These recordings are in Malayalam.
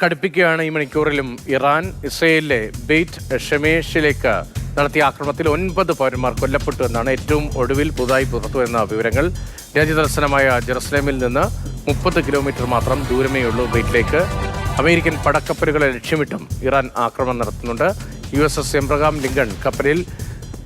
കടുപ്പിക്കുകയാണ് ഈ മണിക്കൂറിലും ഇറാൻ ഇസ്രയേലിലെ ബെയ്റ്റ് ഷെമേഷിലേക്ക് നടത്തിയ ആക്രമണത്തിൽ 9 പൗരന്മാർ കൊല്ലപ്പെട്ടു എന്നാണ് ഏറ്റവും ഒടുവിൽ പുതുതായി പുറത്തുവരുന്ന വിവരങ്ങൾ. രാജ്യതലസ്ഥാനമായ ജെറുസലേമിൽ നിന്ന് 30 കിലോമീറ്റർ മാത്രം ദൂരമേയുള്ളൂ ബെയ്റ്റിലേക്ക്. അമേരിക്കൻ പടക്കപ്പലുകളെ ലക്ഷ്യമിട്ടും ഇറാൻ ആക്രമണം നടത്തുന്നുണ്ട്. USS എബ്രഹാം ലിങ്കൺ കപ്പലിൽ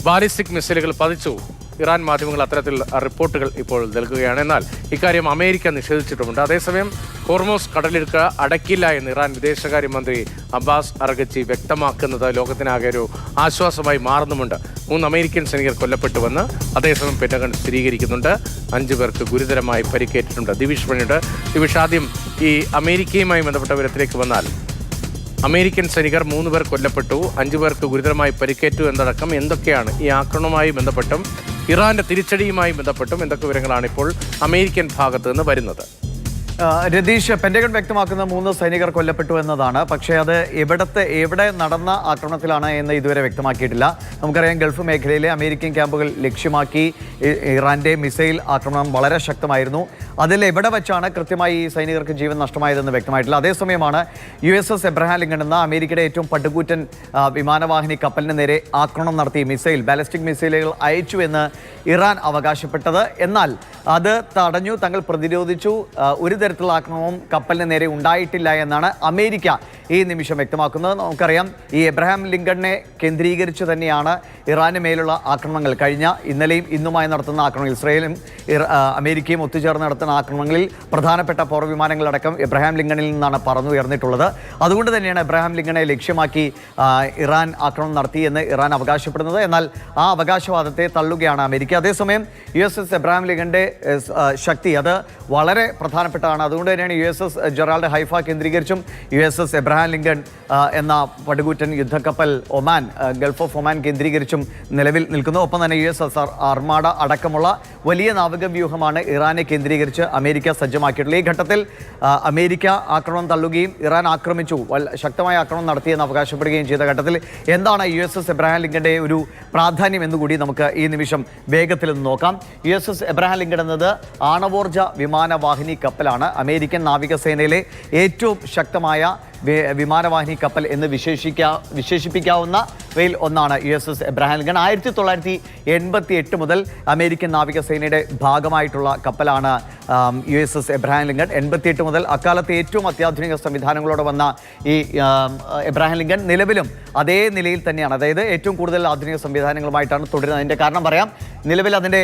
ബാലിസ്റ്റിക് മിസൈലുകൾ പതിച്ചു. ഇറാൻ മാധ്യമങ്ങൾ അത്തരത്തിൽ റിപ്പോർട്ടുകൾ ഇപ്പോൾ നൽകുകയാണ്. എന്നാൽ ഇക്കാര്യം അമേരിക്ക നിഷേധിച്ചിട്ടുമുണ്ട്. അതേസമയം ഹോർമോസ് കടലിടുക്ക് അടയ്ക്കില്ല എന്ന് ഇറാൻ വിദേശകാര്യമന്ത്രി അബ്ബാസ് അറഗച്ചി വ്യക്തമാക്കുന്നത് ലോകത്തിനാകെ ഒരു ആശ്വാസമായി മാറുന്നുമുണ്ട്. 3 അമേരിക്കൻ സൈനികർ കൊല്ലപ്പെട്ടുവെന്ന് അതേസമയം പെന്റഗൺ സ്ഥിരീകരിക്കുന്നുണ്ട്. 5 പേർക്ക് ഗുരുതരമായി പരിക്കേറ്റിട്ടുണ്ട്. ദിവിഷ് പണിയുണ്ട്. ദിവിഷ്, ആദ്യം ഈ അമേരിക്കയുമായി ബന്ധപ്പെട്ട വിവരത്തിലേക്ക് വന്നാൽ, അമേരിക്കൻ സൈനികർ 3 പേർ കൊല്ലപ്പെട്ടു, 5 പേർക്ക് ഗുരുതരമായി പരിക്കേറ്റു എന്നടക്കം എന്തൊക്കെയാണ് ഈ ആക്രമണവുമായി ബന്ധപ്പെട്ടും ഇറാന്റെ തിരിച്ചടിയുമായി ബന്ധപ്പെട്ടും എന്തൊക്കെ വിവരങ്ങളാണ് ഇപ്പോൾ അമേരിക്കൻ ഭാഗത്ത് നിന്ന് വരുന്നത്? രതീഷ്, പെന്റഗൺ വ്യക്തമാക്കുന്ന 3 സൈനികർ കൊല്ലപ്പെട്ടു എന്നതാണ്. പക്ഷേ അത് എവിടെ നടന്ന ആക്രമണത്തിലാണ് എന്ന് ഇതുവരെ വ്യക്തമാക്കിയിട്ടില്ല. നമുക്കറിയാം, ഗൾഫ് മേഖലയിലെ അമേരിക്കൻ ക്യാമ്പുകൾ ലക്ഷ്യമാക്കി ഇറാന്റെ മിസൈൽ ആക്രമണം വളരെ ശക്തമായിരുന്നു. അതിൽ എവിടെ വെച്ചാണ് കൃത്യമായി ഈ സൈനികർക്ക് ജീവൻ നഷ്ടമായതെന്ന് വ്യക്തമായിട്ടില്ല. അതേസമയമാണ് USS എബ്രഹാം ലിങ്കൺ എന്ന അമേരിക്കയുടെ ഏറ്റവും പടുകൂറ്റൻ വിമാനവാഹിനി കപ്പലിന് നേരെ ആക്രമണം നടത്തി ബാലിസ്റ്റിക് മിസൈലുകൾ അയച്ചു എന്ന് ഇറാൻ അവകാശപ്പെട്ടത്. എന്നാൽ അത് തടഞ്ഞു, തങ്ങൾ പ്രതിരോധിച്ചു. ഒരു തരത്തിലുള്ള ആക്രമണവും കപ്പലിന് നേരെ ഉണ്ടായിട്ടില്ല എന്നാണ് അമേരിക്ക ഈ നിമിഷം വ്യക്തമാക്കുന്നത്. നമുക്കറിയാം, ഈ എബ്രഹാം ലിങ്കണിനെ കേന്ദ്രീകരിച്ച് തന്നെയാണ് ഇറാന് മേലുള്ള ആക്രമണങ്ങൾ കഴിഞ്ഞ ഇന്നലെയും ഇന്നുമായി നടത്തുന്ന ആക്രമണങ്ങൾ, ഇസ്രയേലും അമേരിക്കയും ഒത്തുചേർന്ന് നടത്തുന്ന ആക്രമണങ്ങളിൽ പ്രധാനപ്പെട്ട പോർവിമാനങ്ങളടക്കം എബ്രഹാം ലിങ്കണിൽ നിന്നാണ് പറന്നുയർന്നിട്ടുള്ളത്. അതുകൊണ്ട് തന്നെയാണ് എബ്രഹാം ലിങ്കണെ ലക്ഷ്യമാക്കി ഇറാൻ ആക്രമണം നടത്തിയെന്ന് ഇറാൻ അവകാശപ്പെടുന്നത്. എന്നാൽ ആ അവകാശവാദത്തെ തള്ളുകയാണ് അമേരിക്ക. അതേസമയം USS എബ്രഹാം ലിങ്കണിന്റെ ശക്തി അത് വളരെ പ്രധാനപ്പെട്ടതാണ്. അതുകൊണ്ട് തന്നെയാണ് USS ജെറാൾഡ് ഹൈഫ കേന്ദ്രീകരിച്ചും USS എബ്രഹാം ലിങ്കൺ എന്ന പടുകൂറ്റൻ യുദ്ധക്കപ്പൽ ഒമാൻ, ഗൾഫ് ഓഫ് ഒമാൻ കേന്ദ്രീകരിച്ചും നിലവിൽ നിൽക്കുന്നു. ഒപ്പം തന്നെ USS അർമാഡ അടക്കമുള്ള വലിയ നാവികവ്യൂഹമാണ് ഇറാനെ കേന്ദ്രീകരിച്ച് അമേരിക്ക സജ്ജമാക്കിയിട്ടുള്ളത്. ഈ ഘട്ടത്തിൽ അമേരിക്ക ആക്രമണം തള്ളുകയും ഇറാൻ ആക്രമിച്ചു, ശക്തമായ ആക്രമണം നടത്തിയെന്ന് അവകാശപ്പെടുകയും ചെയ്ത ഘട്ടത്തിൽ എന്താണ് USS എബ്രഹാം ലിങ്കന്റെ ഒരു പ്രാധാന്യം എന്നുകൂടി നമുക്ക് ഈ നിമിഷം വേഗത്തിൽ നിന്ന് നോക്കാം. USS എബ്രഹാം ലിങ്കൺ എന്നത് ആണവോർജ വിമാനവാഹിനി കപ്പലാണ്. അമേരിക്കൻ നാവികസേനയിലെ ഏറ്റവും ശക്തമായ വിമാനവാഹിനി കപ്പൽ എന്ന് വിശേഷിപ്പിക്കാവുന്നവയിൽ ഒന്നാണ് USS എബ്രഹാം ലിങ്കൺ. 1988 മുതൽ അമേരിക്കൻ നാവികസേനയുടെ ഭാഗമായിട്ടുള്ള കപ്പലാണ് USS എബ്രഹാം ലിങ്കൺ. 88 മുതൽ അക്കാലത്തെ ഏറ്റവും അത്യാധുനിക സംവിധാനങ്ങളോടെ വന്ന ഈ എബ്രഹാം ലിങ്കൺ നിലവിലും അതേ നിലയിൽ തന്നെയാണ്, അതായത് ഏറ്റവും കൂടുതൽ ആധുനിക സംവിധാനങ്ങളുമായിട്ടാണ് തുടരുന്നത്. അതിൻ്റെ കാരണം പറയാം. നിലവിൽ അതിൻ്റെ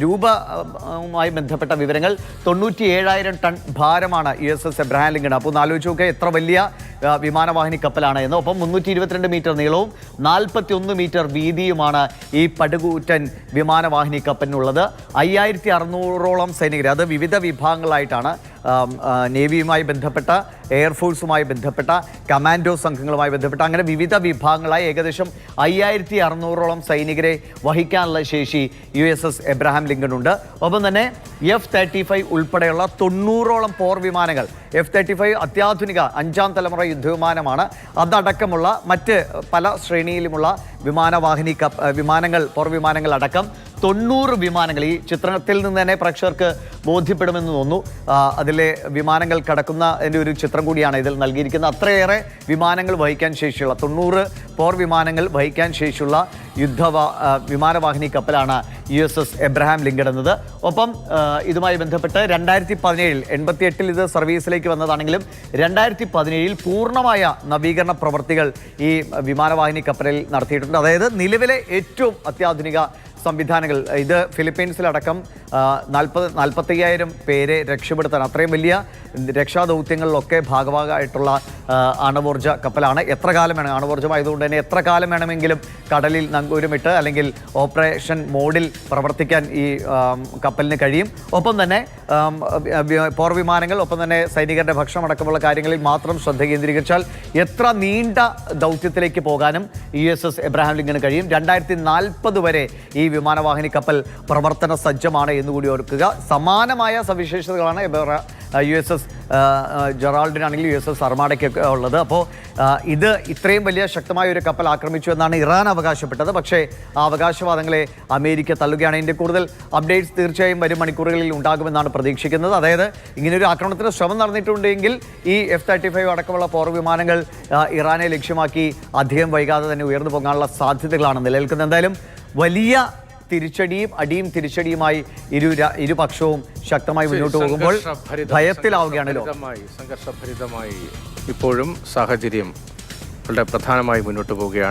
രൂപവുമായി ബന്ധപ്പെട്ട വിവരങ്ങൾ 97,000 ടൺ ഭാരമാണ് USS എബ്രഹാം ലിങ്കൺ. അപ്പോൾ ഒന്ന് ആലോചിച്ച് നോക്കുക എത്ര വലിയ വിമാനവാഹിനി കപ്പലാണ് എന്ന്. ഒപ്പം 322 മീറ്റർ നീളവും 41 മീറ്റർ വീതിയുമാണ് ഈ പടുകൂറ്റൻ വിമാനവാഹിനി കപ്പലിനുള്ളത്. 5600ഓളം സൈനികർ, അത് വിവിധ വിഭാഗങ്ങളായിട്ടാണ്, നേവിയുമായി ബന്ധപ്പെട്ട, എയർഫോഴ്സുമായി ബന്ധപ്പെട്ട, കമാൻഡോ സംഘങ്ങളുമായി ബന്ധപ്പെട്ട, അങ്ങനെ വിവിധ വിഭാഗങ്ങളായി ഏകദേശം 5600ഓളം സൈനികരെ വഹിക്കാനുള്ള ശേഷി USS എബ്രഹാം ലിങ്കൺ ഉണ്ട്. ഒപ്പം തന്നെ F-35 ഉൾപ്പെടെയുള്ള 90ഓളം പോർ വിമാനങ്ങൾ. F-35 അത്യാധുനിക 5ാം തലമുറ യുദ്ധവിമാനമാണ്. അതടക്കമുള്ള മറ്റ് പല ശ്രേണിയിലുമുള്ള വിമാനങ്ങൾ, പോർ വിമാനങ്ങൾ അടക്കം 90 വിമാനങ്ങൾ. ഈ ചിത്രത്തിൽ നിന്ന് തന്നെ പ്രേക്ഷകർക്ക് ബോധ്യപ്പെടുമെന്ന് തോന്നുന്നു. അതിലെ വിമാനങ്ങൾ കടക്കുന്ന ഒരു ചിത്രം കൂടിയാണ് ഇതിൽ നൽകിയിരിക്കുന്നത്. അത്രയേറെ വിമാനങ്ങൾ വഹിക്കാൻ ശേഷിയുള്ള 90 പോർ വിമാനങ്ങൾ വഹിക്കാൻ ശേഷിയുള്ള വിമാനവാഹിനി കപ്പലാണ് USS എബ്രഹാം ലിങ്കൺ എന്നത്. ഒപ്പം ഇതുമായി ബന്ധപ്പെട്ട് 2017 88 ഇത് സർവീസിലേക്ക് വന്നതാണെങ്കിലും 2017 പൂർണ്ണമായ നവീകരണ പ്രവൃത്തികൾ ഈ വിമാനവാഹിനി കപ്പലിൽ നടത്തിയിട്ടുണ്ട്. അതായത് നിലവിലെ ഏറ്റവും അത്യാധുനിക സംവിധാനങ്ങൾ. ഇത് ഫിലിപ്പീൻസിലടക്കം 45,000 പേരെ രക്ഷപ്പെടുത്താൻ, അത്രയും വലിയ രക്ഷാദൗത്യങ്ങളിലൊക്കെ ഭാഗമായിട്ടുള്ള ആണവോർജ കപ്പലാണ്. എത്ര കാലം വേണം, ആണവോർജമായതുകൊണ്ട് തന്നെ എത്ര കാലം വേണമെങ്കിലും കടലിൽ നങ്കൂരമിട്ട് അല്ലെങ്കിൽ ഓപ്പറേഷൻ മോഡിൽ പ്രവർത്തിക്കാൻ ഈ കപ്പലിന് കഴിയും. ഒപ്പം തന്നെ പോർ വിമാനങ്ങൾ, ഒപ്പം തന്നെ സൈനികരുടെ ഭക്ഷണം അടക്കമുള്ള കാര്യങ്ങളിൽ മാത്രം ശ്രദ്ധ കേന്ദ്രീകരിച്ചാൽ എത്ര നീണ്ട ദൗത്യത്തിലേക്ക് പോകാനും USS എബ്രഹാം ലിങ്കണ് കഴിയും. 2040 വരെ ഈ വിമാനവാഹിനി കപ്പൽ പ്രവർത്തന സജ്ജമാണ് എന്നുകൂടി ഓർക്കുക. സമാനമായ സവിശേഷതകളാണ് USS ജെറാൾഡിനാണെങ്കിലും USS അർമാഡയ്ക്കൊക്കെ ഉള്ളത്. അപ്പോൾ ഇത് ഇത്രയും വലിയ ശക്തമായ ഒരു കപ്പൽ ആക്രമിച്ചു എന്നാണ് ഇറാൻ അവകാശപ്പെട്ടത്. പക്ഷേ ആ അവകാശവാദങ്ങളെ അമേരിക്ക തള്ളുകയാണ്. ഇതിൻ്റെ കൂടുതൽ അപ്ഡേറ്റ്സ് തീർച്ചയായും വരും മണിക്കൂറുകളിൽ ഉണ്ടാകുമെന്നാണ് പ്രതീക്ഷിക്കുന്നത്. അതായത് ഇങ്ങനെയൊരു ആക്രമണത്തിന് ശ്രമം നടന്നിട്ടുണ്ടെങ്കിൽ ഈ F-35 അടക്കമുള്ള പോർ വിമാനങ്ങൾ ഇറാനെ ലക്ഷ്യമാക്കി അധികം വൈകാതെ തന്നെ ഉയർന്നു പോകാനുള്ള സാധ്യതകളാണ് നിലനിൽക്കുന്നത്. എന്തായാലും വലിയ തിരിച്ചടിയുമായി ഇരുപക്ഷവും ശക്തമായി മുന്നോട്ട് പോകുമ്പോൾ ഭയത്തിലാവുകയാണല്ലോ. സംഘർഷഭരിതമായി ഇപ്പോഴും സാഹചര്യം വളരെ പ്രധാനമായി മുന്നോട്ട് പോവുകയാണ്.